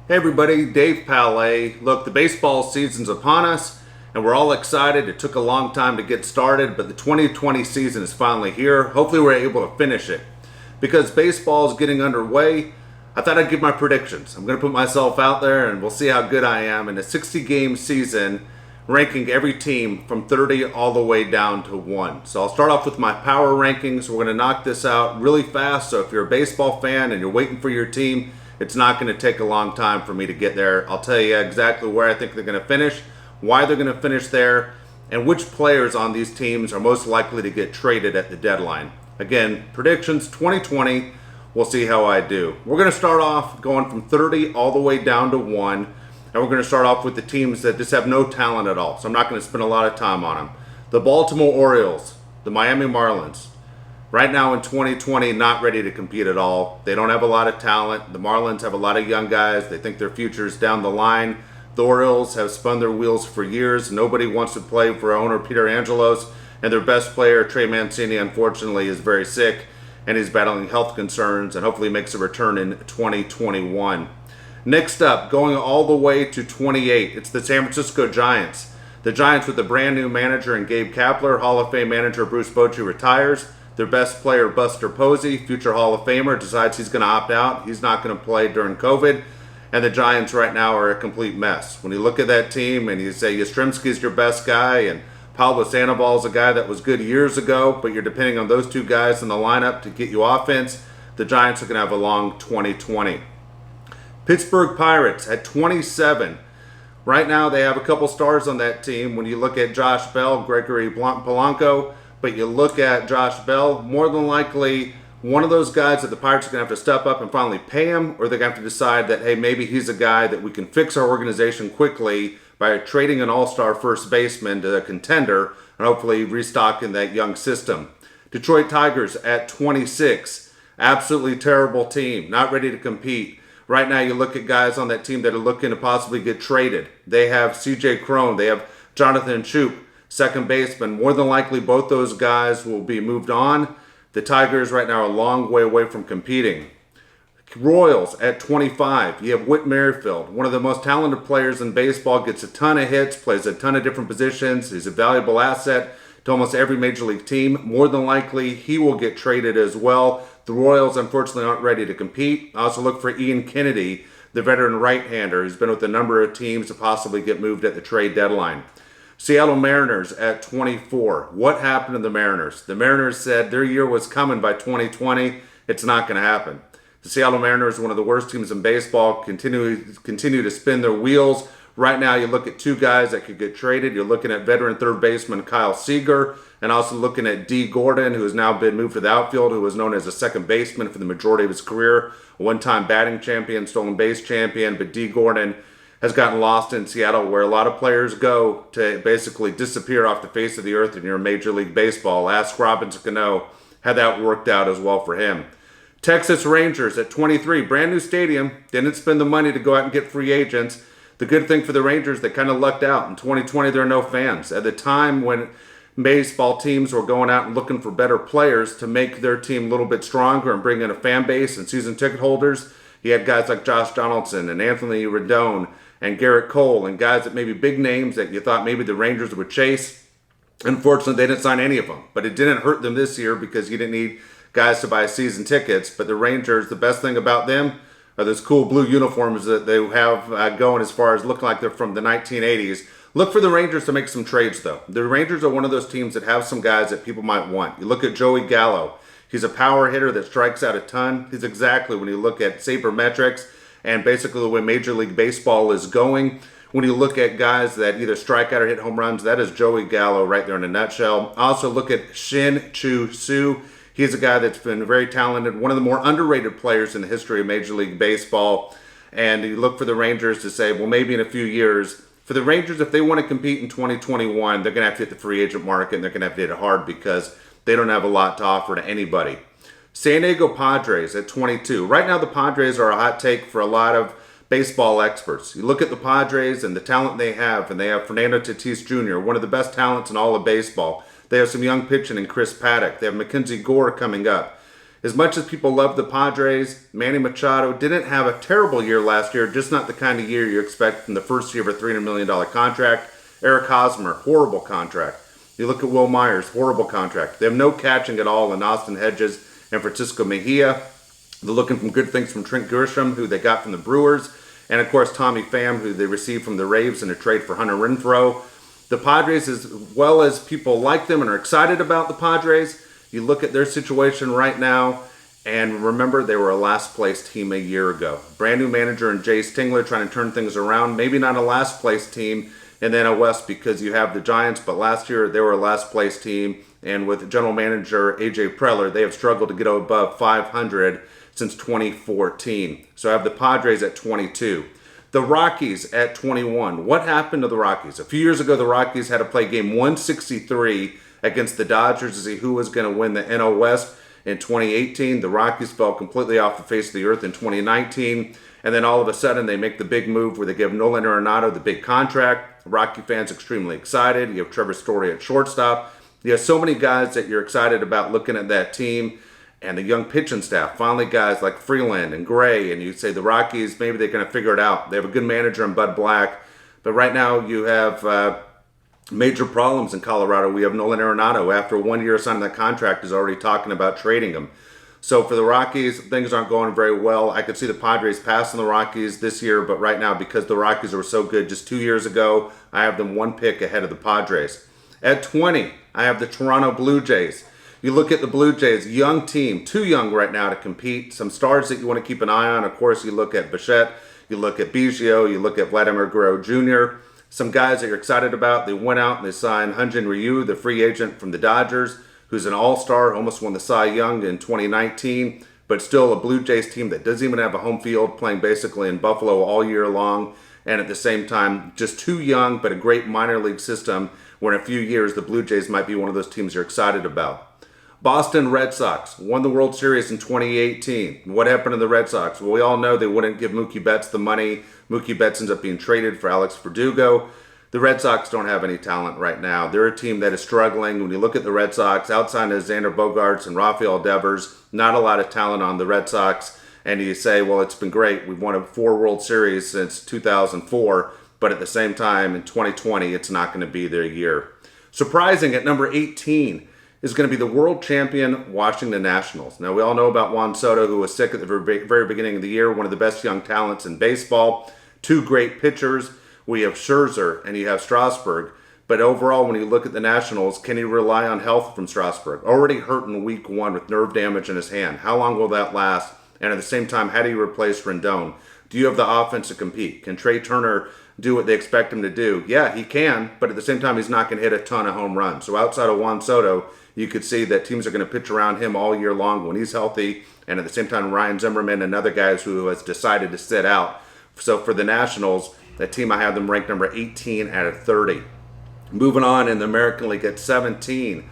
Hey everybody, Dave Palet. Look, the baseball season's upon us and we're all excited. It took a long time to get started, but the 2020 season is finally here. Hopefully we're able to finish it. Because baseball is getting underway, I thought I'd give my predictions. I'm going to put myself out there and we'll see how good I am in a 60-game season, ranking every team from 30 all the way down to 1. So I'll start off with my power rankings. We're going to knock this out really fast, so if you're a baseball fan and you're waiting for your team, it's not going to take a long time for me to get there. I'll tell you exactly where I think they're going to finish, why they're going to finish there, and which players on these teams are most likely to get traded at the deadline. Again, predictions 2020. We'll see how I do. We're going to start off going from 30 all the way down to 1, and we're going to start off with the teams that just have no talent at all, so I'm not going to spend a lot of time on them. The Baltimore Orioles, the Miami Marlins. Right now in 2020, not ready to compete at all. They don't have a lot of talent. The Marlins have a lot of young guys. They think their future's down the line. The Orioles have spun their wheels for years. Nobody wants to play for owner Peter Angelos. And their best player, Trey Mancini, unfortunately, is very sick. And he's battling health concerns and hopefully makes a return in 2021. Next up, going all the way to 28, it's the San Francisco Giants. The Giants with a brand new manager in Gabe Kapler. Hall of Fame manager Bruce Bochy retires. Their best player, Buster Posey, future Hall of Famer, decides he's going to opt out. He's not going to play during COVID. And the Giants right now are a complete mess. When you look at that team and you say Yastrzemski's your best guy and Pablo Sandoval's a guy that was good years ago, but you're depending on those two guys in the lineup to get you offense, the Giants are going to have a long 2020. Pittsburgh Pirates at 27. Right now they have a couple stars on that team. When you look at Josh Bell, Gregory Polanco, but you look at Josh Bell, more than likely one of those guys that the Pirates are going to have to step up and finally pay him, or they're going to have to decide that, hey, maybe he's a guy that we can fix our organization quickly by trading an all-star first baseman to a contender and hopefully restocking that young system. Detroit Tigers at 26. Absolutely terrible team, not ready to compete. Right now you look at guys on that team that are looking to possibly get traded. They have CJ Cron, they have Jonathan Choop, second baseman. More than likely, both those guys will be moved on. The Tigers right now are a long way away from competing. Royals at 25. You have Whit Merrifield, one of the most talented players in baseball, gets a ton of hits, plays a ton of different positions. He's a valuable asset to almost every major league team. More than likely, he will get traded as well. The Royals, unfortunately, aren't ready to compete. I also look for Ian Kennedy, the veteran right-hander, who's been with a number of teams to possibly get moved at the trade deadline. Seattle Mariners at 24. What happened to the Mariners? The Mariners said their year was coming by 2020. It's not going to happen. The Seattle Mariners, one of the worst teams in baseball, continue to spin their wheels. Right now, you look at two guys that could get traded. You're looking at veteran third baseman Kyle Seager, and also looking at D. Gordon, who has now been moved to the outfield, who was known as a second baseman for the majority of his career, a one-time batting champion, stolen base champion, but D. Gordon has gotten lost in Seattle, where a lot of players go to basically disappear off the face of the earth in your Major League Baseball. Ask Robinson Cano how that worked out as well for him. Texas Rangers at 23, brand new stadium, didn't spend the money to go out and get free agents. The good thing for the Rangers, they kind of lucked out. In 2020, there are no fans. At the time when baseball teams were going out and looking for better players to make their team a little bit stronger and bring in a fan base and season ticket holders, you had guys like Josh Donaldson and Anthony Rendon and Garrett Cole, and guys that maybe big names that you thought maybe the Rangers would chase. Unfortunately, they didn't sign any of them. But it didn't hurt them this year because you didn't need guys to buy season tickets. But the Rangers, the best thing about them are those cool blue uniforms that they have going as far as looking like they're from the 1980s. Look for the Rangers to make some trades, though. The Rangers are one of those teams that have some guys that people might want. You look at Joey Gallo. He's a power hitter that strikes out a ton. He's exactly, when you look at sabermetrics and basically the way Major League Baseball is going, when you look at guys that either strike out or hit home runs, that is Joey Gallo right there in a nutshell. I also look at Shin Chu Su. He's a guy that's been very talented, one of the more underrated players in the history of Major League Baseball. And you look for the Rangers to say, well, maybe in a few years. For the Rangers, if they want to compete in 2021, they're going to have to hit the free agent market, and they're going to have to hit it hard because they don't have a lot to offer to anybody. San Diego Padres at 22. Right now, the Padres are a hot take for a lot of baseball experts. You look at the Padres and the talent they have, and they have Fernando Tatis Jr., one of the best talents in all of baseball. They have some young pitching in Chris Paddock. They have Mackenzie Gore coming up. As much as people love the Padres, Manny Machado didn't have a terrible year last year, just not the kind of year you expect from the first year of a $300 million contract. Eric Hosmer, horrible contract. You look at Will Myers, horrible contract. They have no catching at all in Austin Hedges and Francisco Mejia. They're looking for good things from Trent Grisham, who they got from the Brewers, and of course Tommy Pham, who they received from the Braves in a trade for Hunter Renfroe. The Padres, as well as people like them and are excited about the Padres, you look at their situation right now, and remember they were a last place team a year ago. Brand new manager in Jay Stingler trying to turn things around. Maybe not a last place team in the NL West because you have the Giants, but last year they were a last place team, and with general manager AJ Preller, they have struggled to get above 500 since 2014. So I have the Padres at 22. The Rockies at 21. What happened to the Rockies? A few years ago, the Rockies had to play game 163 against the Dodgers to see who was going to win the NL West. In 2018, the Rockies fell completely off the face of the earth in 2019. And then all of a sudden, they make the big move where they give Nolan Arenado the big contract. Rocky fans extremely excited. You have Trevor Story at shortstop. You have so many guys that you're excited about looking at that team. And the young pitching staff, finally guys like Freeland and Gray, and you say the Rockies, maybe they're going to figure it out. They have a good manager in Bud Black. But right now you have major problems in Colorado. We have Nolan Arenado, after 1 year signing that contract, is already talking about trading him. So for the Rockies, things aren't going very well. I could see the Padres passing the Rockies this year, but right now, because the Rockies were so good just 2 years ago, I have them one pick ahead of the Padres. At 20, I have the Toronto Blue Jays. You look at the Blue Jays, young team, too young right now to compete. Some stars that you want to keep an eye on. Of course, you look at Bichette, you look at Biggio, you look at Vladimir Guerrero Jr., some guys that you're excited about. They went out and they signed Hyun-Jin Ryu, the free agent from the Dodgers, who's an all-star, almost won the Cy Young in 2019, but still a Blue Jays team that doesn't even have a home field, playing basically in Buffalo all year long, and at the same time, just too young, but a great minor league system where in a few years the Blue Jays might be one of those teams you're excited about. Boston Red Sox won the World Series in 2018. What happened to the Red Sox? Well, we all know they wouldn't give Mookie Betts the money. Mookie Betts ends up being traded for Alex Verdugo. The Red Sox don't have any talent right now. They're a team that is struggling. When you look at the Red Sox, outside of Xander Bogaerts and Rafael Devers, not a lot of talent on the Red Sox. And you say, well, it's been great. We've won 4 World Series since 2004. But at the same time, in 2020, it's not going to be their year. Surprising, at number 18, is going to be the world champion Washington Nationals. Now, we all know about Juan Soto, who was sick at the very beginning of the year, one of the best young talents in baseball. 2 great pitchers. We have Scherzer and you have Strasburg. But overall, when you look at the Nationals, can you rely on health from Strasburg? Already hurt in week 1 with nerve damage in his hand. How long will that last? And at the same time, how do you replace Rendon? Do you have the offense to compete? Can Trey Turner do what they expect him to do? Yeah, he can, but at the same time, he's not going to hit a ton of home runs. So outside of Juan Soto, you could see that teams are going to pitch around him all year long when he's healthy. And at the same time, Ryan Zimmerman, another guy who has decided to sit out. So for the Nationals, that team, I have them ranked number 18 out of 30. Moving on in the American League at 17,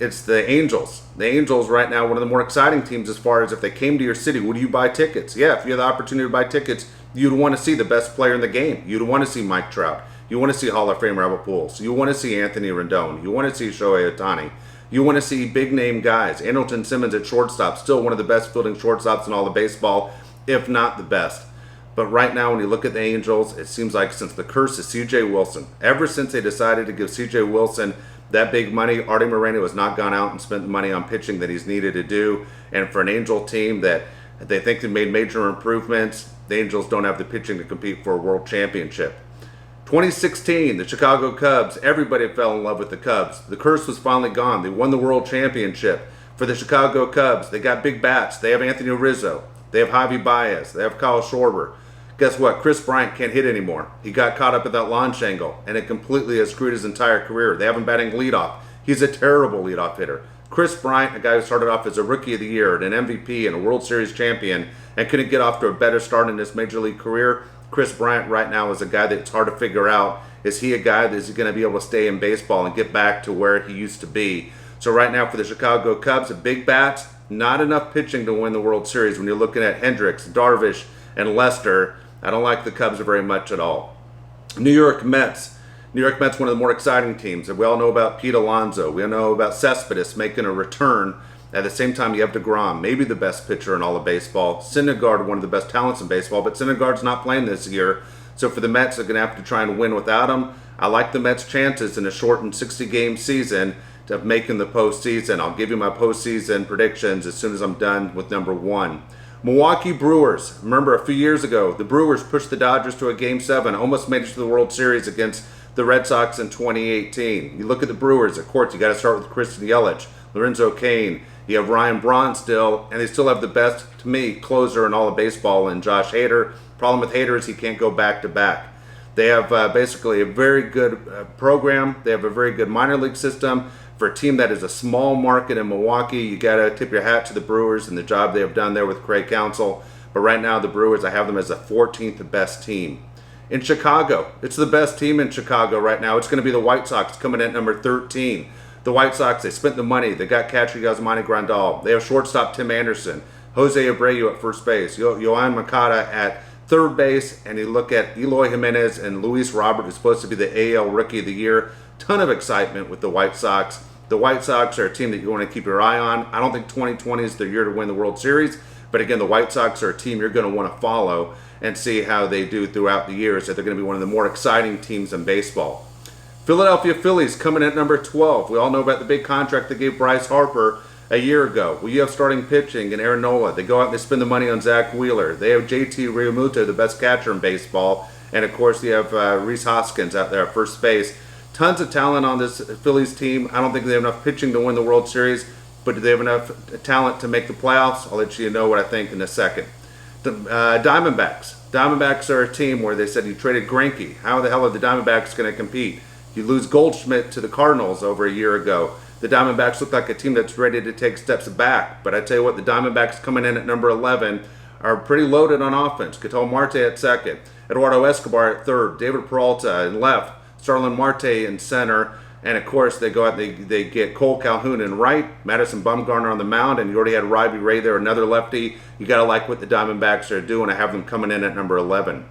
it's the Angels. The Angels right now, one of the more exciting teams as far as if they came to your city, would you buy tickets? Yeah, if you had the opportunity to buy tickets, you'd want to see the best player in the game. You'd want to see Mike Trout. You want to see Hall of Famer Albert Pujols. You want to see Anthony Rendon. You want to see Shohei Ohtani. You want to see big-name guys. Andrelton Simmons at shortstop, still one of the best fielding shortstops in all of baseball, if not the best. But right now, when you look at the Angels, it seems like since the curse is C.J. Wilson, ever since they decided to give C.J. Wilson that big money, Artie Moreno has not gone out and spent the money on pitching that he's needed to do. And for an Angel team that they think they made major improvements, the Angels don't have the pitching to compete for a world championship. 2016, the Chicago Cubs, everybody fell in love with the Cubs. The curse was finally gone. They won the world championship. For the Chicago Cubs, they got big bats. They have Anthony Rizzo. They have Javi Baez. They have Kyle Schwarber. Guess what? Chris Bryant can't hit anymore. He got caught up at that launch angle, and it completely has screwed his entire career. They have him batting leadoff. He's a terrible leadoff hitter. Chris Bryant, a guy who started off as a Rookie of the Year, an MVP, and a World Series champion, and couldn't get off to a better start in his Major League career. Chris Bryant right now is a guy that it's hard to figure out. Is he a guy that is going to be able to stay in baseball and get back to where he used to be? So right now for the Chicago Cubs, a big bats, not enough pitching to win the World Series. When you're looking at Hendricks, Darvish, and Lester, I don't like the Cubs very much at all. New York Mets. New York Mets, one of the more exciting teams. We all know about Pete Alonso. We all know about Cespedes making a return At the same time, you have DeGrom, maybe the best pitcher in all of baseball. Syndergaard, one of the best talents in baseball, but Syndergaard's not playing this year. So for the Mets, they're going to have to try and win without him. I like the Mets' chances in a shortened 60-game season of making the postseason. I'll give you my postseason predictions as soon as I'm done with number 1. Milwaukee Brewers. Remember, a few years ago, the Brewers pushed the Dodgers to a Game 7, almost made it to the World Series against the Red Sox in 2018. You look at the Brewers, of course, you got to start with Christian Yelich, Lorenzo Cain. You have Ryan Braun still, and they still have the best, to me, closer in all of baseball in Josh Hader. Problem with Hader is he can't go back-to-back. They have basically a very good program. They have a very good minor league system. For a team that is a small market in Milwaukee, you got to tip your hat to the Brewers and the job they have done there with Craig Counsell. But right now, the Brewers, I have them as the 14th best team. In Chicago, it's the best team in Chicago right now. It's going to be the White Sox coming in at number 13. The White Sox, they spent the money. They got catcher Yasmani Grandal. They have shortstop Tim Anderson, Jose Abreu at first base, Yoan Moncada at third base, and you look at Eloy Jimenez and Luis Robert, who's supposed to be the AL Rookie of the Year. Ton of excitement with the White Sox. The White Sox are a team that you want to keep your eye on. I don't think 2020 is their year to win the World Series, but again, the White Sox are a team you're going to want to follow and see how they do throughout the years. That they're going to be one of the more exciting teams in baseball. Philadelphia Phillies coming in at number 12. We all know about the big contract they gave Bryce Harper a year ago. Well, you have starting pitching and Aaron Nola. They go out and they spend the money on Zach Wheeler. They have JT Realmuto, the best catcher in baseball. And, of course, you have Rhys Hoskins out there at first base. Tons of talent on this Phillies team. I don't think they have enough pitching to win the World Series, but do they have enough talent to make the playoffs? I'll let you know what I think in a second. The Diamondbacks. Diamondbacks are a team where they said you traded Greinke. How the hell are the Diamondbacks going to compete? You lose Goldschmidt to the Cardinals over a year ago. The Diamondbacks look like a team that's ready to take steps back. But I tell you what, the Diamondbacks coming in at number 11 are pretty loaded on offense. Ketel Marte at second, Eduardo Escobar at third, David Peralta in left, Starlin Marte in center, and of course they go out and they get Cole Calhoun in right, Madison Bumgarner on the mound, and you already had Robbie Ray there, another lefty. You got to like what the Diamondbacks are doing. I have them coming in at number 11.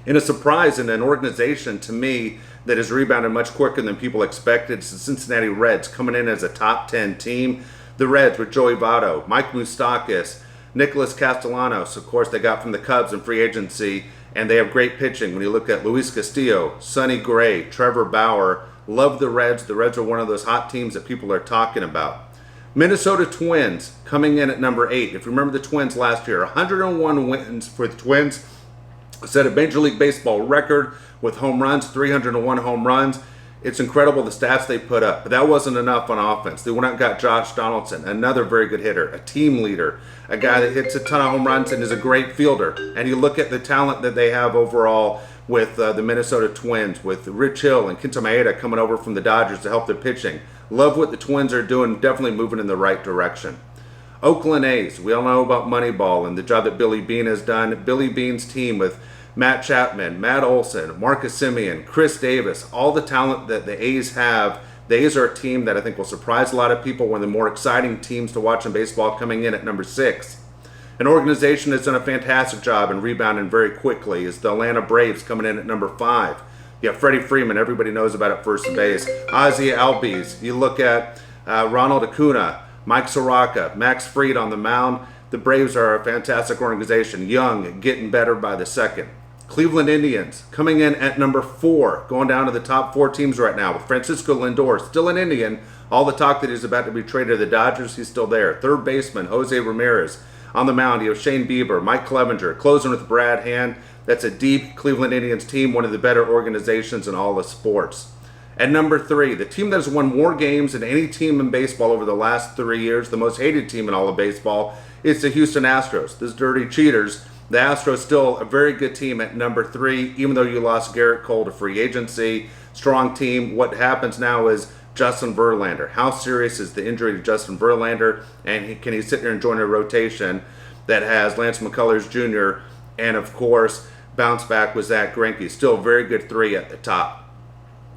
In a surprise in an organization, to me, that has rebounded much quicker than people expected, it's the Cincinnati Reds coming in as a top 10 team. The Reds with Joey Votto, Mike Moustakas, Nicholas Castellanos, of course, they got from the Cubs in free agency, and they have great pitching. When you look at Luis Castillo, Sonny Gray, Trevor Bauer, love the Reds. The Reds are one of those hot teams that people are talking about. Minnesota Twins coming in at number 8. If you remember the Twins last year, 101 wins for the Twins. Set a Major League Baseball record with home runs, 301 home runs. It's incredible the stats they put up, but that wasn't enough on offense. They went out and got Josh Donaldson, another very good hitter, a team leader, a guy that hits a ton of home runs and is a great fielder. And you look at the talent that they have overall with the Minnesota Twins, with Rich Hill and Kenta Maeda coming over from the Dodgers to help their pitching. Love what the Twins are doing, definitely moving in the right direction. Oakland A's, we all know about Moneyball and the job that Billy Beane has done. Billy Beane's team with Matt Chapman, Matt Olson, Marcus Semien, Chris Davis, all the talent that the A's have. The A's are a team that I think will surprise a lot of people, one of the more exciting teams to watch in baseball, coming in at number 6. An organization that's done a fantastic job and rebounding very quickly is the Atlanta Braves coming in at number 5. You have Freddie Freeman, everybody knows about at first base. Ozzie Albies, you look at Ronald Acuna, Mike Soroka, Max Fried on the mound. The Braves are a fantastic organization, young, getting better by the second. Cleveland Indians coming in at number 4, going down to the top 4 teams right now with Francisco Lindor, still an Indian. All the talk that he's about to be traded to the Dodgers, he's still there. Third baseman, Jose Ramirez. On the mound, you have Shane Bieber, Mike Clevenger, closing with Brad Hand. That's a deep Cleveland Indians team, one of the better organizations in all of sports. At number 3, the team that has won more games than any team in baseball over the last 3 years, the most hated team in all of baseball, is the Houston Astros. Those dirty cheaters. The Astros still a very good team at number 3, even though you lost Garrett Cole to free agency. Strong team. What happens now is Justin Verlander. How serious is the injury to Justin Verlander? And can he sit there and join a rotation that has Lance McCullers Jr. and, of course, bounce back with Zach Greinke? Still a very good 3 at the top.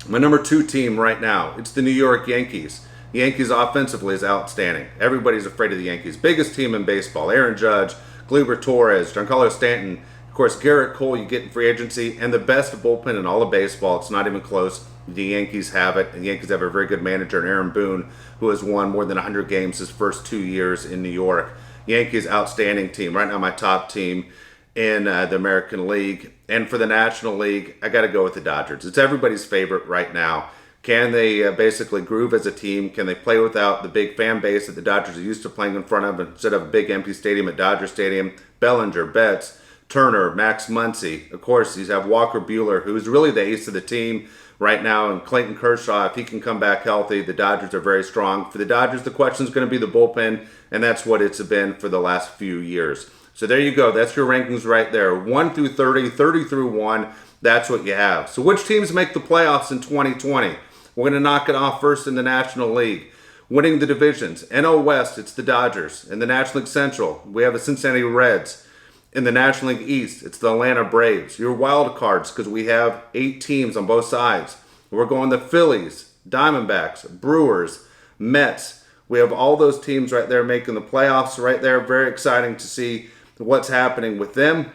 My number 2 team right now, it's the New York Yankees. The Yankees offensively is outstanding. Everybody's afraid of the Yankees. Biggest team in baseball. Aaron Judge, Gleyber Torres, Giancarlo Stanton, of course, Garrett Cole you get in free agency, and the best bullpen in all of baseball. It's not even close. The Yankees have it. The Yankees have a very good manager, Aaron Boone, who has won more than 100 games his first 2 years in New York. Yankees, outstanding team. Right now, my top team in the American League. And for the National League, I got to go with the Dodgers. It's everybody's favorite right now. Can they basically groove as a team? Can they play without the big fan base that the Dodgers are used to playing in front of instead of a big empty stadium at Dodger Stadium? Bellinger, Betts, Turner, Max Muncy. Of course, you have Walker Buehler, who's really the ace of the team right now, and Clayton Kershaw. If he can come back healthy, the Dodgers are very strong. For the Dodgers, the question is going to be the bullpen, and that's what it's been for the last few years. So there you go. That's your rankings right there. 1 through 30, 30 through 1. That's what you have. So which teams make the playoffs in 2020? We're going to knock it off first in the National League. Winning the divisions. NL West, it's the Dodgers. In the National League Central, we have the Cincinnati Reds. In the National League East, it's the Atlanta Braves. Your wild cards, because we have 8 teams on both sides. We're going the Phillies, Diamondbacks, Brewers, Mets. We have all those teams right there making the playoffs right there. Very exciting to see what's happening with them.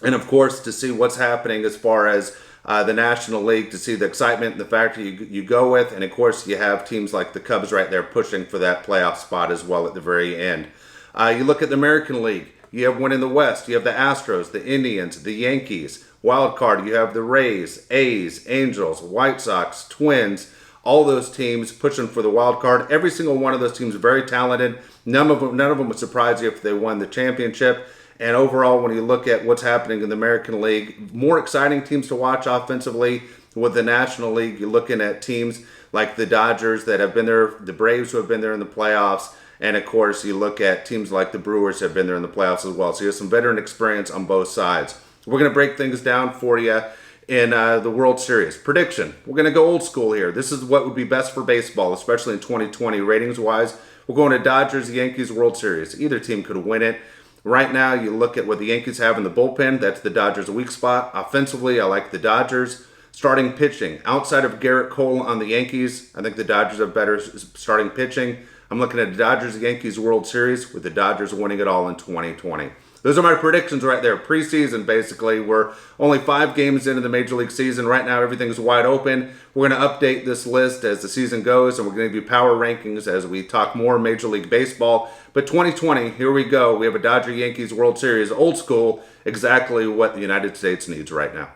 And of course, to see what's happening as far as the National League, to see the excitement and the factor you go with. And of course, you have teams like the Cubs right there pushing for that playoff spot as well at the very end. You look at the American League. You have one in the West. You have the Astros, the Indians, the Yankees. Wild card, you have the Rays, A's, Angels, White Sox, Twins. All those teams pushing for the wild card. Every single one of those teams is very talented. None of them would surprise you if they won the championship. And overall, when you look at what's happening in the American League, more exciting teams to watch offensively. With the National League, you're looking at teams like the Dodgers that have been there, the Braves who have been there in the playoffs, and of course, you look at teams like the Brewers have been there in the playoffs as well. So you have some veteran experience on both sides. We're going to break things down for you in the World Series. Prediction. We're going to go old school here. This is what would be best for baseball, especially in 2020 ratings-wise. We're going to Dodgers, Yankees, World Series. Either team could win it. Right now, you look at what the Yankees have in the bullpen. That's the Dodgers' weak spot. Offensively, I like the Dodgers. Starting pitching. Outside of Garrett Cole on the Yankees, I think the Dodgers have better starting pitching. I'm looking at the Dodgers-Yankees World Series with the Dodgers winning it all in 2020. Those are my predictions right there. Preseason, basically. We're only 5 games into the Major League season. Right now, everything's wide open. We're going to update this list as the season goes, and we're going to give you power rankings as we talk more Major League Baseball. But 2020, here we go. We have a Dodger-Yankees World Series, old school, exactly what the United States needs right now.